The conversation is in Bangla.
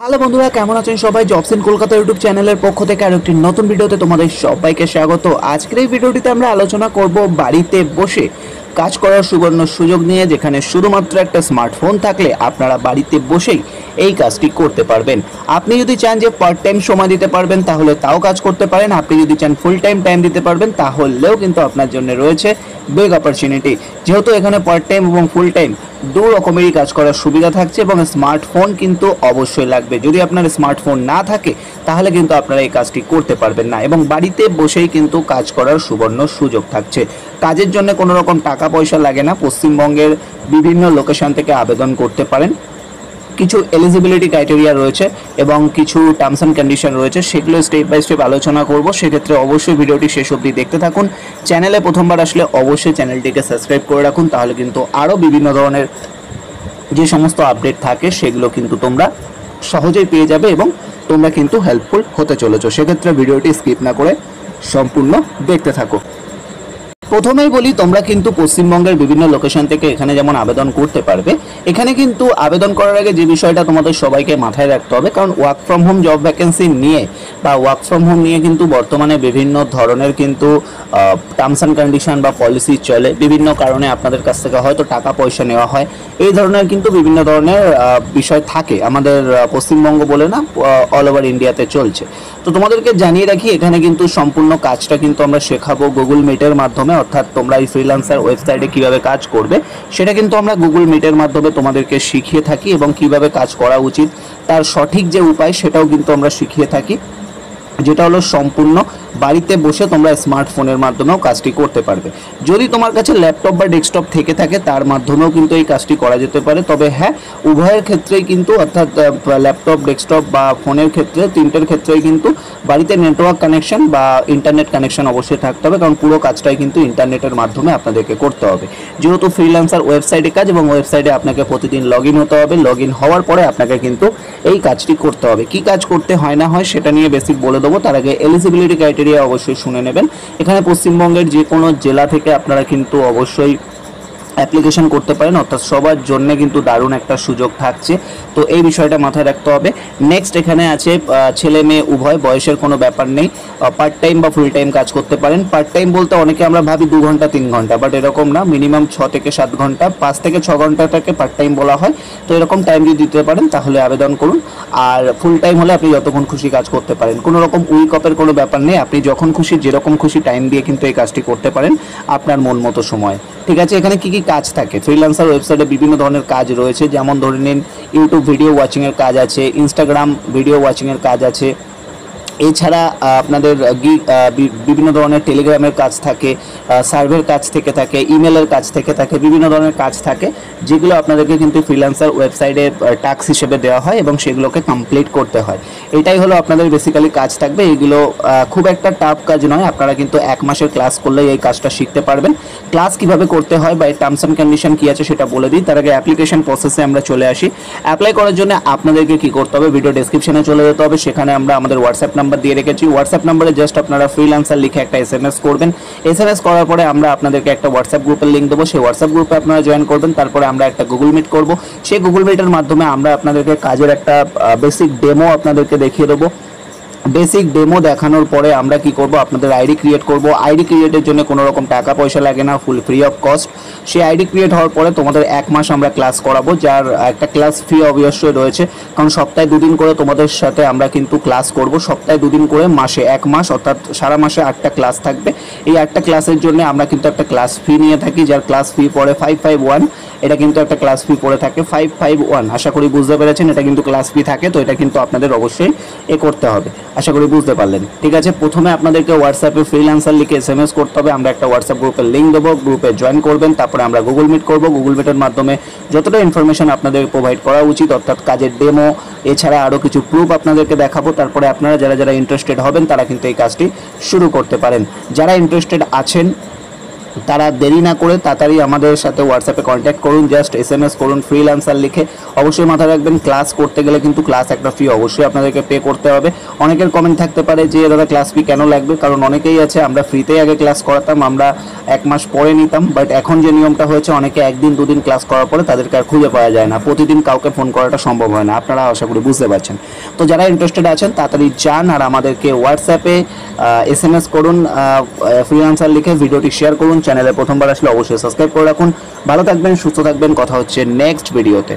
হ্যালো বন্ধুরা, কেমন আছেন সবাই? জবস ইন কলকাতা ইউটিউব চ্যানেলের পক্ষ থেকে আরো একটি নতুন ভিডিওতে তোমাদের সবাইকে স্বাগত। আজকের এই ভিডিওটিতে আমরা আলোচনা করব বাড়িতে বসে কাজ করার সুবর্ণ সুযোগ নিয়ে, যেখানে শুধুমাত্র একটা স্মার্টফোন থাকলে আপনারা বাড়িতে বসেই এই কাজটি করতে পারবেন। আপনি যদি চান যে পার্ট টাইম সময় দিতে পারবেন তাহলে তাও কাজ করতে পারেন, আপনি যদি চান ফুল টাইম দিতে পারবেন তাহলেও কিন্তু আপনার জন্য রয়েছে বিগ অপরচুনিটি। যেহেতু এখানে পার্ট টাইম এবং ফুল টাইম দু রকমেরই কাজ করার সুবিধা থাকছে এবং স্মার্টফোন কিন্তু অবশ্যই লাগবে। যদি আপনার স্মার্টফোন না থাকে তাহলে কিন্তু আপনারা এই কাজটি করতে পারবেন না, এবং বাড়িতে বসেই কিন্তু কাজ করার সুবর্ণ সুযোগ থাকছে। কাজের জন্য কোনো রকম টাকা পয়সা লাগে না। পশ্চিমবঙ্গের বিভিন্ন লোকেশন থেকে আবেদন করতে পারেন। কিছু এলিজিবিলিটি ক্রাইটেরিয়া রয়েছে এবং কিছু টার্মস অ্যান্ড কন্ডিশন রয়েছে, সেগুলো স্টেপ বাই স্টেপ আলোচনা করব। সেক্ষেত্রে অবশ্যই ভিডিওটি শেষ অবধি দেখতে থাকুন। চ্যানেলে প্রথমবার আসলে অবশ্যই চ্যানেলটিকে সাবস্ক্রাইব করে রাখুন, তাহলে কিন্তু আরও বিভিন্ন ধরনের যে সমস্ত আপডেট থাকে সেগুলো কিন্তু তোমরা সহজেই পেয়ে যাবে এবং তোমরা কিন্তু হেল্পফুল হতে চলেছো। সেক্ষেত্রে ভিডিওটি স্কিপ না করে সম্পূর্ণ দেখতে থাকো। প্রথমেই বলি, তোমরা কিন্তু পশ্চিমবঙ্গের বিভিন্ন লোকেশন থেকে এখানে যেমন আবেদন করতে পারবে। এখানে কিন্তু আবেদন করার আগে যে বিষয়টা তোমাদের সবাইকে মাথায় রাখতে হবে, কারণ work from home job vacancy নিয়ে বা ওয়ার্ক ফ্রম হোম নিয়ে কিন্তু বর্তমানে বিভিন্ন ধরনের কিন্তু টার্মস অ্যান্ড কন্ডিশন বা পলিসি চলে। বিভিন্ন কারণে আপনাদের কাছ থেকে হয়তো টাকা পয়সা নেওয়া হয়, এই ধরনের কিন্তু বিভিন্ন ধরনের বিষয় থাকে। আমাদের পশ্চিমবঙ্গ বলে না, অল ওভার ইন্ডিয়াতে চলছে। তো তোমাদেরকে জানিয়ে রাখি, এখানে কিন্তু সম্পূর্ণ কাজটা কিন্তু আমরা শেখাবো গুগল মিটের মাধ্যমে। অর্থাৎ তোমরা এই ফ্রিল্যান্সার ওয়েবসাইটে কিভাবে কাজ করবে সেটা কিন্তু আমরা গুগল মিটের মাধ্যমে তোমাদেরকে শিখিয়ে থাকি, এবং কিভাবে কাজ করা উচিত তার সঠিক যে উপায় সেটাও কিন্তু আমরা শিখিয়ে থাকি, যেটা হলো সম্পূর্ণ বাড়িতে বসে তোমরা স্মার্টফোনের মাধ্যমেও কাজটি করতে পারবে। যদি তোমার কাছে ল্যাপটপ বা ডেস্কটপ থেকে থাকে তার মাধ্যমেও কিন্তু এই কাজটি করা যেতে পারে। তবে হ্যাঁ, উভয়ের ক্ষেত্রেই কিন্তু, অর্থাৎ ল্যাপটপ, ডেস্কটপ বা ফোনের ক্ষেত্রে, তিনটের ক্ষেত্রেই কিন্তু বাড়িতে নেটওয়ার্ক কানেকশন বা ইন্টারনেট কানেকশন অবশ্যই থাকতে হবে, কারণ পুরো কাজটাই কিন্তু ইন্টারনেটের মাধ্যমে আপনাদেরকে করতে হবে। যেহেতু ফ্রিল্যান্সার ওয়েবসাইটে কাজ এবং ওয়েবসাইটে আপনাকে প্রতিদিন লগ ইন হতে হবে, লগ ইন হওয়ার পরে আপনাকে কিন্তু এই কাজটি করতে হবে। কি কাজ করতে হয় না হয় সেটা নিয়ে বেসিক বলে দেবো। তার আগে এলিজিবিলিটি ক্রাইটেরিয়া অবশ্যই শুনে নেবেন। এখানে পশ্চিমবঙ্গের যে কোনো জেলা থেকে আপনারা কিন্তু অবশ্যই অ্যাপ্লিকেশন করতে পারেন, অর্থাৎ সবার জন্য কিন্তু দারুণ একটা সুযোগ থাকছে। তো এই বিষয়টা মাথায় রাখতে হবে। নেক্সট এখানে আছে ছেলে মেয়ে উভয়, বয়সের কোনো ব্যাপার নেই। পার্ট টাইম বা ফুল টাইম কাজ করতে পারেন। পার্ট টাইম বলতে অনেকে আমরা ভাবি 2 ঘন্টা 3 ঘন্টা, বাট এরকম না। মিনিমাম 6 থেকে 7 ঘন্টা, 5 থেকে 6 ঘন্টাটাকে পার্ট টাইম বলা হয়। তো এরকম টাইম যদি দিতে পারেন তাহলে আবেদন করুন। আর ফুল টাইম হলে আপনি যতক্ষণ খুশি কাজ করতে পারেন, কোনো রকম উইক অফের কোনো ব্যাপার নেই। আপনি যখন খুশি যেরকম খুশি টাইম দিয়ে কিন্তু এই কাজটি করতে পারেন আপনার মন মতো সময়। ঠিক আছে, এখানে কি কি কাজ থাকে? ফ্রিল্যান্সার ওয়েবসাইটে বিভিন্ন ধরনের কাজ রয়েছে, যেমন ধরে নিন ইউটিউব ভিডিও ওয়াচিংয়ের কাজ আছে, ইনস্টাগ্রাম ভিডিও ওয়াচিংয়ের কাজ আছে। এছাড়া আপনাদের বিভিন্ন ধরনের টেলিগ্রামের কাজ থাকে, সার্ভের কাজ থেকে থাকে, ইমেলের কাজ থেকে থাকে, বিভিন্ন ধরনের কাজ থাকে, যেগুলো আপনাদেরকে কিন্তু ফ্রিল্যান্সার ওয়েবসাইটে টাস্ক হিসেবে দেওয়া হয় এবং সেগুলোকে কমপ্লিট করতে হয়। এটাই হলো আপনাদের বেসিক্যালি কাজ থাকবে। এগুলো খুব একটা টাফ কাজ নয়, আপনারা কিন্তু 1 মাসের ক্লাস করলেই এই কাজটা শিখতে পারবেন। ক্লাস কিভাবে করতে হয় বা এই টার্মস অ্যান্ড কন্ডিশন কী আছে সেটা বলে দিই। তার আগে অ্যাপ্লিকেশন প্রসেসে আমরা চলে আসি। অ্যাপ্লাই করার জন্য আপনাদেরকে কী করতে হবে, ভিডিও ডেসক্রিপশনে চলে যেতে হবে। সেখানে আমরা আমাদের হোয়াটসঅ্যাপ নাম্বার দিয়ে রেখেছি। হোয়াটসঅ্যাপ নাম্বারে জাস্ট আপনারা ফ্রিল্যান্সার লিখে একটা SMS করবেন। SMS করার পরে আমরা আপনাদেরকে একটা হোয়াটসঅ্যাপ গ্রুপের লিঙ্ক দেবো, সেই হোয়াটসঅ্যাপ গ্রুপে আপনারা জয়েন করবেন। তারপরে আমরা একটা গুগল মিট করব। সেই গুগল মিটের মাধ্যমে আমরা আপনাদেরকে কাজের একটা বেসিক ডেমো আপনাদেরকে দেখিয়ে দেবো। বেসিক ডেমো দেখানোর পরে আমরা কি করব, আপনাদের আইডি ক্রিয়েট করব। আইডি ক্রিয়েটের জন্য কোনো রকম টাকা পয়সা লাগে না, ফুল ফ্রি অফ কস্ট। সেই আইডি ক্রিয়েট হওয়ার পরে তোমাদের 1 মাস আমরা ক্লাস করাবো, যার একটা ক্লাস ফি অবশ্যই রয়েছে, কারণ সপ্তাহে 2 দিন করে তোমাদের সাথে আমরা কিন্তু ক্লাস করব। সপ্তাহে 2 দিন করে, মাসে 1 মাস, অর্থাৎ সারা মাসে 8টা ক্লাস থাকবে। এই 8টা ক্লাসের জন্য আমরা কিন্তু একটা ক্লাস ফি নিয়ে থাকি, যার ক্লাস ফি পড়ে 551। এটা কিন্তু একটা ক্লাস ফি পড়ে থাকে 551। আশা করি বুঝতে পেরেছেন, এটা কিন্তু ক্লাস ফি থাকে। তো এটা কিন্তু আপনাদের অবশ্যই করতে হবে, আশা করি বুঝতে পারলেন। ঠিক আছে, প্রথমে আপনাদেরকে হোয়াটসঅ্যাপে ফ্রিল্যান্সার লিখে SMS করতে হবে। আমরা একটা হোয়াটসঅ্যাপ গ্রুপের লিঙ্ক দেবো, গ্রুপে জয়েন করবেন। তারপরে আমরা গুগল মিট করব। গুগল মিটের মাধ্যমে যতটা ইনফরমেশন আপনাদের প্রোভাইড করা উচিত, অর্থাৎ কাজের ডেমো, এছাড়া আরও কিছু প্রুফ আপনাদেরকে দেখাবো। তারপরে আপনারা যারা ইন্টারেস্টেড হবেন তারা কিন্তু এই কাজটি শুরু করতে পারেন। যারা ইন্টারেস্টেড আছেন তারা দেরি না করে তাড়াতাড়ি আমাদের সাথে হোয়াটসঅ্যাপে কন্ট্যাক্ট করুন, জাস্ট SMS করুন ফ্রিল্যান্সার লিখে। অবশ্যই মাথায় রাখবেন ক্লাস করতে গেলে কিন্তু ক্লাস একটা ফি অবশ্যই আপনাদেরকে পে করতে হবে। অনেকের কমেন্ট থাকতে পারে যে দাদা ক্লাস ফি কেন লাগবে, কারণ অনেকেই আছে আমরা ফ্রিতেই আগে ক্লাস করাতাম, আমরা 1 মাস পরে নিতাম, বাট এখন যে নিয়মটা হয়েছে অনেকে 1 দিন 2 দিন ক্লাস করার পরে তাদেরকে আর খুঁজে পাওয়া যায় না, প্রতিদিন কাউকে ফোন করাটা সম্ভব হয় না, আপনারা আশা করি বুঝতে পারছেন। তো যারা ইন্টারেস্টেড আছেন তাড়াতাড়ি যান আর আমাদেরকে হোয়াটসঅ্যাপে SMS করুন, ফ্রিল্যান্সার লিখে ভিডিওটি শেয়ার করুন, চ্যানেলে প্রথমবার আসলে অবশ্যই সাবস্ক্রাইব করে রাখুন। ভালো থাকবেন, সুস্থ থাকবেন, কথা হচ্ছে নেক্সট ভিডিওতে।